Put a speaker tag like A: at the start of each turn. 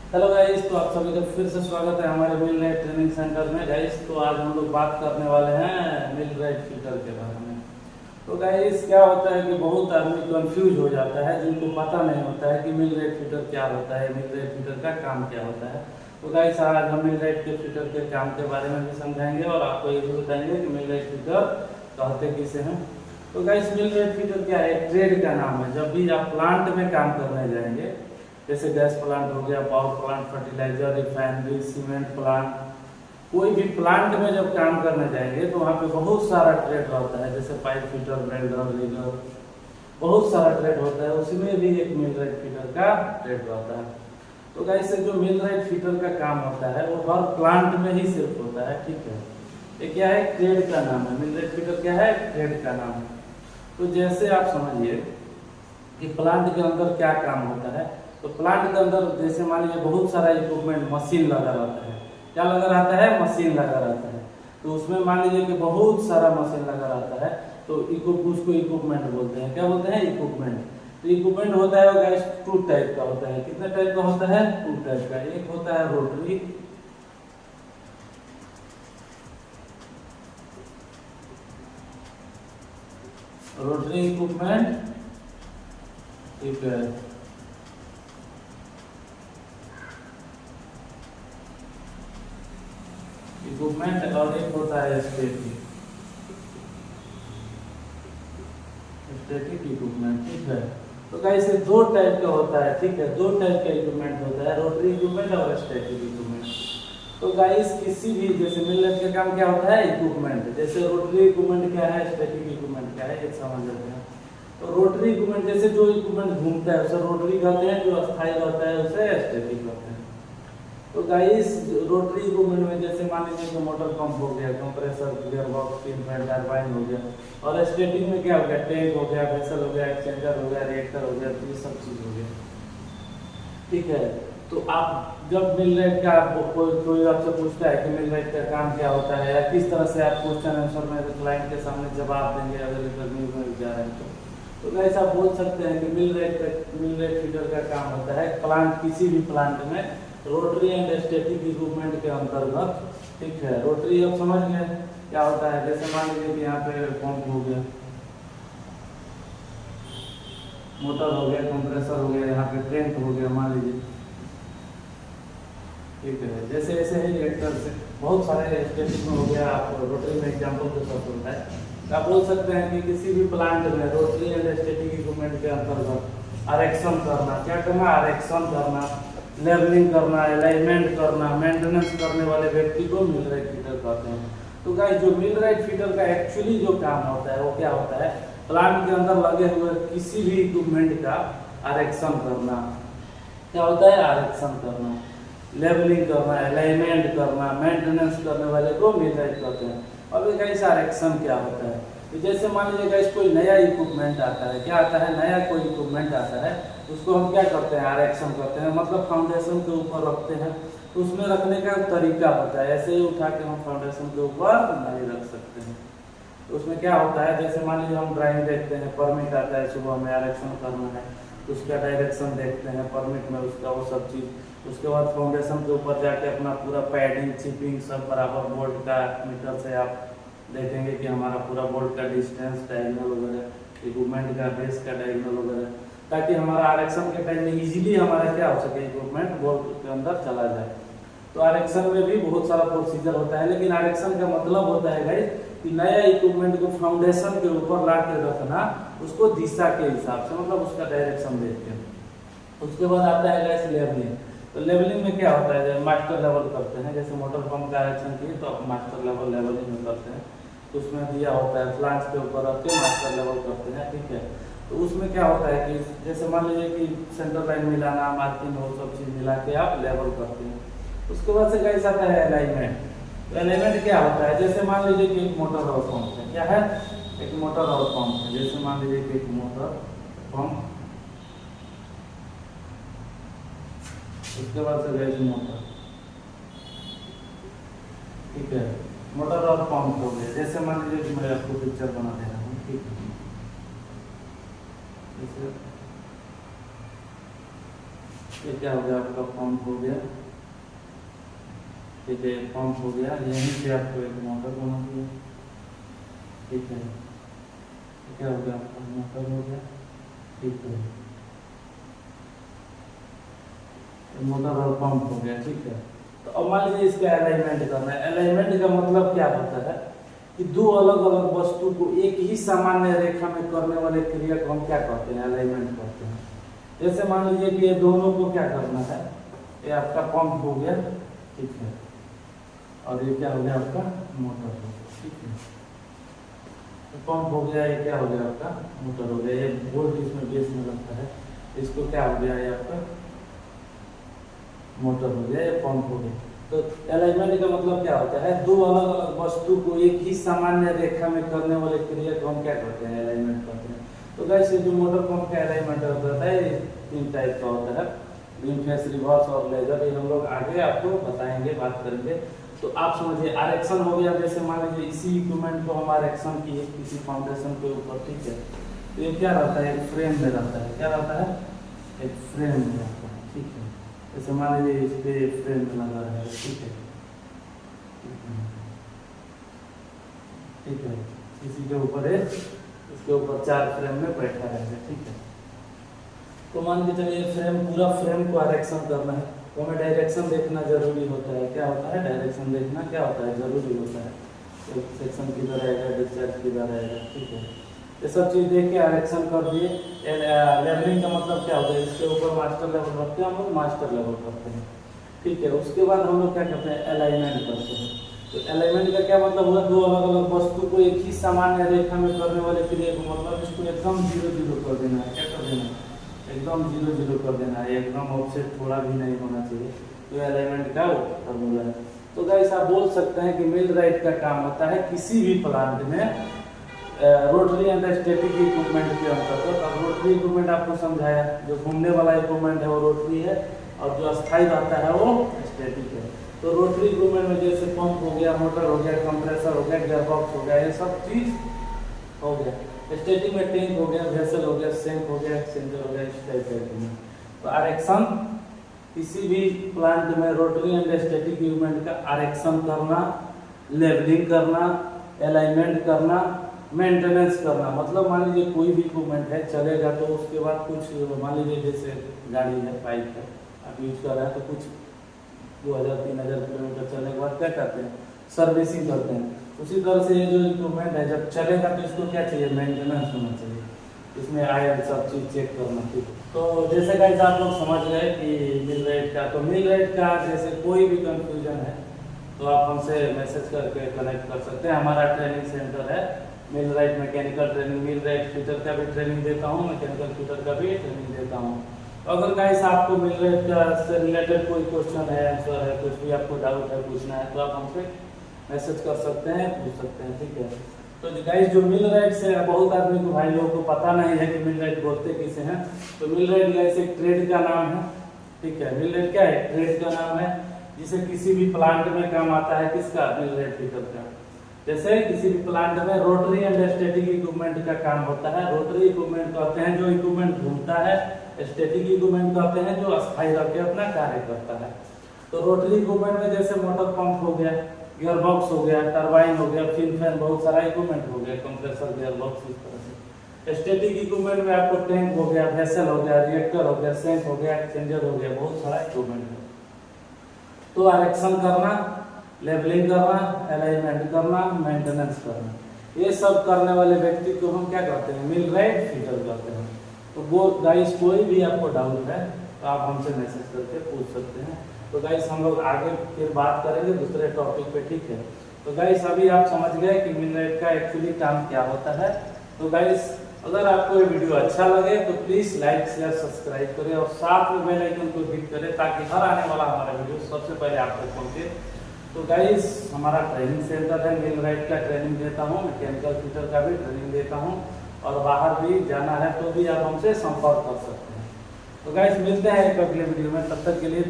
A: Hello guys, तो आप सभी का फिर से स्वागत है हमारे मिल राइट ट्रेनिंग सेंटर में। गाइस, तो आज हम लोग बात करने वाले हैं मिल राइट फीटर के बारे में। तो गाइस, क्या होता है कि बहुत आदमी कंफ्यूज हो जाता है, जिनको पता नहीं होता है कि मिल राइट फीटर क्या होता है, मिल राइट फीटर का काम क्या होता है। तो गाइस, आज हम मिल राइट के फीटर के काम के बारे में भी समझाएंगे और आपको ये भी बताएंगे कि मिल राइट फीटर कहते किसे हैं। तो गाइस, मिल राइट फीटर क्या है? ट्रेड का नाम है। जब भी आप प्लांट में काम करने जाएंगे, जैसे गैस प्लांट हो गया, power plant, fertiliser, refinery, cement plant, कोई भी प्लांट में जब काम करने जाएंगे तो वहाँ पे बहुत सारा ट्रेड रहता है, जैसे पाइप फिटर, वेल्डर, रिगर, बहुत सारा ट्रेड होता है। उसमें भी एक मिल राइट फीटर का ट्रेड रहता है। तो गाइस, जो मिल राइट फीटर का काम होता है वो हर प्लांट में ही सिर्फ होता है, ठीक है। ये क्या है? ट्रेड का नाम है। मिल राइट फीटर क्या है? ट्रेड का नाम है। तो जैसे आप समझिए कि प्लांट के अंदर क्या काम होता है। तो प्लांट के अंदर जैसे मान लीजिए बहुत सारा इक्विपमेंट, मशीन लगा रहता है। क्या लगा रहता है? मशीन लगा रहता है। तो उसमें मान लीजिए कि बहुत सारा मशीन लगा रहता है, तो उसको इक्विपमेंट बोलते हैं। क्या बोलते हैं? इक्विपमेंट। तो इक्विपमेंट होता है वो गाइस टू टाइप का होता है। कितने टाइप का होता है? टू टाइप का। एक होता है रोटरी, रोटरी इक्विपमेंट, ठीक है। इक्विपमेंट और एक होता है स्टैटिक, स्टैटिक इक्विपमेंट, ठीक है। तो गाइस, ये दो टाइप का होता है, ठीक है। दो टाइप का इक्विपमेंट होता है, रोटरी इक्विपमेंट और स्टैटिक इक्विपमेंट। तो गाइस, किसी भी जैसे मिलनेट का काम क्या होता है? इक्विपमेंट। जैसे रोटरी इक्विपमेंट क्या है, स्टैटिक इक्विपमेंट क्या है, एक समझ लेते हैं। तो रोटरी इक्विपमेंट, जैसे जो इक्विपमेंट घूमता है उसे रोटरी कहते हैं, जो अस्थायी रहता है उसे स्टैटिक कहते हैं। तो गाइस, रोटरी इक्विपमेंट में जैसे मान लीजिए कि मोटर पंप हो गया, compressor, gear box, steam fan, turbine हो गया। और स्टैटिक में क्या हो गया? टैंक हो गया, वेसल हो गया, एक्सचेंजर हो गया, रिएक्टर हो गया, तो ये सब चीज हो गया, ठीक है। तो आप जब मिल राइट का कोई आपसे पूछता है कि मिल राइट का काम क्या होता है या किस तरह से आप क्वेश्चन आंसर में क्लाइंट के सामने जवाब देंगे अगर इंटरव्यू में जा रहे हैं, तो गाइस आप बोल सकते हैं कि मिल राइट फीडर का काम होता है प्लांट, किसी भी प्लांट में रोटरी एंड स्टैटिक इक्विपमेंट के अंतर्गत, ठीक है। रोटरी अब समझ गए क्या होता है। जैसे मान लीजिए कि यहाँ पे पंप हो गया, मोटर हो गया, कंप्रेसर हो गया, यहाँ पे टैंक हो गया मान लीजिए, ठीक है। जैसे ऐसे ही रिएक्टर से बहुत सारे स्टैटिक में हो गया, आप रोटरी में एग्जाम्पल के तौर पर होता है। तो आप बोल सकते हैं कि किसी भी प्लांट में रोटरी एंड स्टैटिक इक्विपमेंट के अंतर्गत आरेक्शन करना, क्या करना? आरेक्शन करना, लेवलिंग करना, अलाइनमेंट करना, मेंटेनेंस करने वाले व्यक्ति को मिल राइट फीडर कहते हैं। तो गाइस, जो मिल राइट फीडर का एक्चुअली जो काम होता है वो क्या होता है? प्लांट के अंदर लगे हुए किसी भी इक्विपमेंट का आरेक्शन करना। क्या होता है? आरेक्शन करना, लेवलिंग करना, अलाइनमेंट करना, मेंटेनेंस करने वाले को मिल राइट कहते हैं। अब ये गाइस आरेक्शन क्या होता है? तो जैसे मान लीजिए गाइस कोई नया इक्विपमेंट आता है, क्या आता है? नया कोई इक्विपमेंट आता है, उसको हम क्या करते हैं? आरेक्शन करते हैं, मतलब फाउंडेशन के ऊपर रखते हैं। तो उसमें रखने का तरीका होता है, ऐसे ही उठा के हम फाउंडेशन के ऊपर नहीं रख सकते हैं। तो उसमें क्या होता है? जैसे मान लीजिए हम ड्राइंग देखते हैं, परमिट आता है, सुबह में आरेक्शन करना है, उसका डायरेक्शन देखते हैं परमिट में, उसका वो सब चीज़। उसके बाद फाउंडेशन के ऊपर जाके अपना पूरा पैडिंग, चिपिंग सब बराबर बोल्ट का मीटर से आप देखेंगे कि हमारा पूरा बोल्ट का डिस्टेंस, डायगोनल वगैरह, इक्विपमेंट का बेस का डायगोनल वगैरह, ताकि हमारा आरएक्शन के टाइम में इजीली हमारा क्या हो सके? इक्विपमेंट बोल्ट के अंदर चला जाए। तो आरएक्शन में भी बहुत सारा प्रोसीजर होता है, लेकिन आरएक्शन का मतलब होता है गाइस कि नया इक्विपमेंट को फाउंडेशन के ऊपर ला के रखना, उसको दिशा के हिसाब से, मतलब उसका डायरेक्शन देख के। उसके बाद आता है गाइस लेवलिंग। तो लेवलिंग में क्या होता है? मास्टर लेवल करते हैं, जैसे मोटर पंप का आरएक्शन किए तो आप मास्टर लेवल लेवलिंग में करते हैं। तो उसमें दिया होता है फ्लांज के ऊपर रख के मास्टर लेवल करते हैं, ठीक है। तो उसमें क्या होता है कि जैसे मान लीजिए कि सेंटर लाइन मिलाना, मार्किंग, वो सब चीज़ मिला के आप लेवल करते हैं। उसके बाद से गाइस आता है अलाइनमेंट। तो अलाइनमेंट क्या होता है? जैसे मान लीजिए कि एक मोटर और पंप है, क्या है? एक मोटर और पंप है। जैसे मान लीजिए कि एक मोटर पंप, उसके बाद से गाइस मोटर, ठीक है। मोटर और पंप हो गए। जैसे मान लीजिए कि मैं आपको पिक्चर बना दे रहा हूँ, ठीक है। जैसे ये क्या हो गया आपका पंप हो गया, ठीक है, पंप हो गया। यहीं से आपको एक मोटर बना दिया, ठीक है, क्या हो गया आपका मोटर हो गया, ठीक है, मोटर और पंप हो गया, ठीक है। तो अब मान लीजिए इसका अलाइनमेंट करना है। अलाइनमेंट का मतलब क्या होता है कि दो अलग अलग वस्तु को एक ही सामान्य रेखा में करने वाले क्रिया को हम क्या कहते हैं, अलाइनमेंट कहते हैं। जैसे मान लीजिए कि ये दोनों को क्या करना है, ये आपका पंप हो गया, ठीक है, और ये क्या हो गया आपका मोटर हो गया, ठीक है। तो पंप हो गया, ये क्या हो गया आपका मोटर हो गया, ये बोल्ट इसमें बेस में लगता है, इसको क्या हो गया, ये आपका मोटर हो गया, ये पंप हो गया। तो अलाइनमेंट का मतलब क्या होता है, दो अलग अलग वस्तु को एक ही सामान्य रेखा में करने वाले क्रिया को हम क्या करते हैं, अलाइनमेंट करते हैं। तो वैसे जो मोटर पंप का अलाइनमेंट होता है ये 3 टाइप का होता है, बीम फेस, रिवर्स और लेजर। ये हम लोग आगे आपको बताएंगे, बात करेंगे। तो आप समझिए आरेक्शन हो गया, जैसे मान लीजिए इसी इक्विपमेंट को हम आरेक्शन किए किसी फाउंडेशन के ऊपर, ठीक है, तो ये क्या रहता है, एक फ्रेम में रहता है, क्या रहता है, एक फ्रेम में रहता है, ठीक है। जैसे मान लीजिए इस पे फ्रेम लगा है, ठीक है, ठीक है, इसी के ऊपर है, इसके ऊपर 4 फ्रेम में बैठा रहेगा, ठीक है। तो मान के चलिए फ्रेम, पूरा फ्रेम को डायरेक्शन करना है, तो हमें डायरेक्शन देखना जरूरी होता है। क्या होता है, डायरेक्शन देखना क्या होता है, जरूरी होता है। तो सेक्शन किधर आएगा, डिस्चार्ज किधर आएगा, ठीक है, ये सब चीज़ देख के डायरेक्शन कर दिए। लेवलिंग का मतलब क्या होता है, इसके ऊपर मास्टर लेवल रखते हैं हम लोग, मास्टर लेवल करते हैं, ठीक है। उसके बाद हम लोग क्या करते हैं, अलाइनमेंट करते हैं। तो अलाइनमेंट का क्या मतलब हुआ, दो अलग अलग वस्तु को एक ही सामान्य रेखा में करने वाले क्रिया को, मतलब इसको एकदम 0-0 कर देना है, क्या कर देना है, एकदम 0-0 कर देना है, एकदम ऑफसेट थोड़ा भी नहीं होना चाहिए। तो अलाइनमेंट का फॉर्मूला है। तो गाइस आप बोल सकते हैं कि मिलराइट का काम होता है किसी भी प्लांट में रोटरी एंड स्टैटिक इक्विपमेंट के अंतर्गत। अब रोटरी इक्विपमेंट आपको समझाया, जो घूमने वाला इक्विपमेंट है वो रोटरी है, और जो अस्थायी रहता है वो स्टैटिक है। तो रोटरी इक्विपमेंट में जैसे पंप हो गया, मोटर हो गया, कंप्रेसर हो गया, गियरबॉक्स हो गया, ये सब चीज हो गया। स्टैटिक में टैंक हो गया, वेसल हो गया, सैंक हो गया, एक्सचेंजर हो गया, इस टाइप का। तो आरेक्शन किसी भी प्लांट में रोटरी एंड स्टैटिक इक्विपमेंट का आरेक्शन करना, लेवलिंग करना, अलाइनमेंट करना, मेंटेनेंस करना। मतलब मान लीजिए कोई भी इक्विपमेंट है चलेगा, तो उसके बाद कुछ मान लीजिए जैसे गाड़ी है, बाइक है, आप यूज कर रहे हैं, तो कुछ 2000-3000 किलोमीटर चलने के बाद क्या करते हैं, सर्विसिंग करते हैं। उसी तरह से ये जो इक्विपमेंट है जब चलेगा तो इसको क्या चाहिए, मेंटेनेंस होना चाहिए, इसमें आयल सब चीज चेक करना चाहिए। तो जैसे गाइस आप लोग समझ गए कि मिलराइट का, तो मिलराइट का जैसे कोई भी कंफ्यूजन है तो आप हमसे मैसेज करके कनेक्ट कर सकते हैं। हमारा ट्रेनिंग सेंटर है millwright mechanical training, millwright fitter का भी ट्रेनिंग देता हूँ, मैकेनिकल फिटर का भी ट्रेनिंग देता हूँ। तो अगर गाइस आपको मिलराइट का से रिलेटेड कोई क्वेश्चन है, आंसर है, कुछ भी आपको डाउट है, पूछना है, तो आप हमसे मैसेज कर सकते हैं, पूछ सकते हैं, ठीक है। तो गाइस जो मिलराइट से बहुत आदमी को, भाई लोगों को पता नहीं है कि मिलराइट बोलते किसे हैं। तो मिलराइट गाइस एक ट्रेड का नाम है, ठीक है। मिलराइट क्या है, ट्रेड का नाम है, जिसे किसी भी प्लांट में काम आता है, किसका, मिलराइट फिटर का। जैसे किसी भी प्लांट में रोटरी एंड स्टैटिक इक्विपमेंट का काम होता है। रोटरी इक्विपमेंट कहते हैं जो इक्विपमेंट घूमता है, स्टैटिक इक्विपमेंट कहते हैं जो अस्थायी रह के अपना कार्य करता है। तो रोटरी इक्विपमेंट में जैसे मोटर पंप हो गया, गियरबॉक्स हो गया, टरबाइन हो गया, फिन फैन, बहुत सारा इक्विपमेंट हो गया, कंप्रेसर, गियरबॉक्स, इस तरह से। स्टैटिक इक्विपमेंट में आपको टैंक हो गया, वेसल हो गया, रिएक्टर हो गया, सैंक हो गया, एक्सचेंजर हो गया, बहुत सारा इक्विपमेंट है। तो आरेक्शन करना, लेवलिंग करना, अलाइनमेंट करना, मेंटेनेंस करना, ये सब करने वाले व्यक्ति को हम क्या कहते हैं, मिलराइट फिटर कहते हैं। तो वो गाइस कोई भी आपको डाउट है तो आप हमसे मैसेज करके पूछ सकते हैं। तो गाइस हम लोग आगे फिर बात करेंगे दूसरे टॉपिक पे, ठीक है। तो गाइस अभी आप समझ गए कि मिलराइट का एक्चुअली काम क्या होता है। तो गाइस अगर आपको ये वीडियो अच्छा लगे तो प्लीज लाइक, शेयर, सब्सक्राइब करें और साथ में बेल आइकन को हिट करें ताकि हर आने वाला हमारा वीडियो सबसे पहले आप तक पहुंचे। तो गाइस हमारा ट्रेनिंग सेंटर है, मिलराइट का ट्रेनिंग देता हूँ, मैकेनिकल फिटर का भी ट्रेनिंग देता हूँ, और बाहर भी जाना है तो भी आप हमसे संपर्क कर सकते हैं। तो गाइस मिलते हैं एक अगले वीडियो में, तब तक के लिए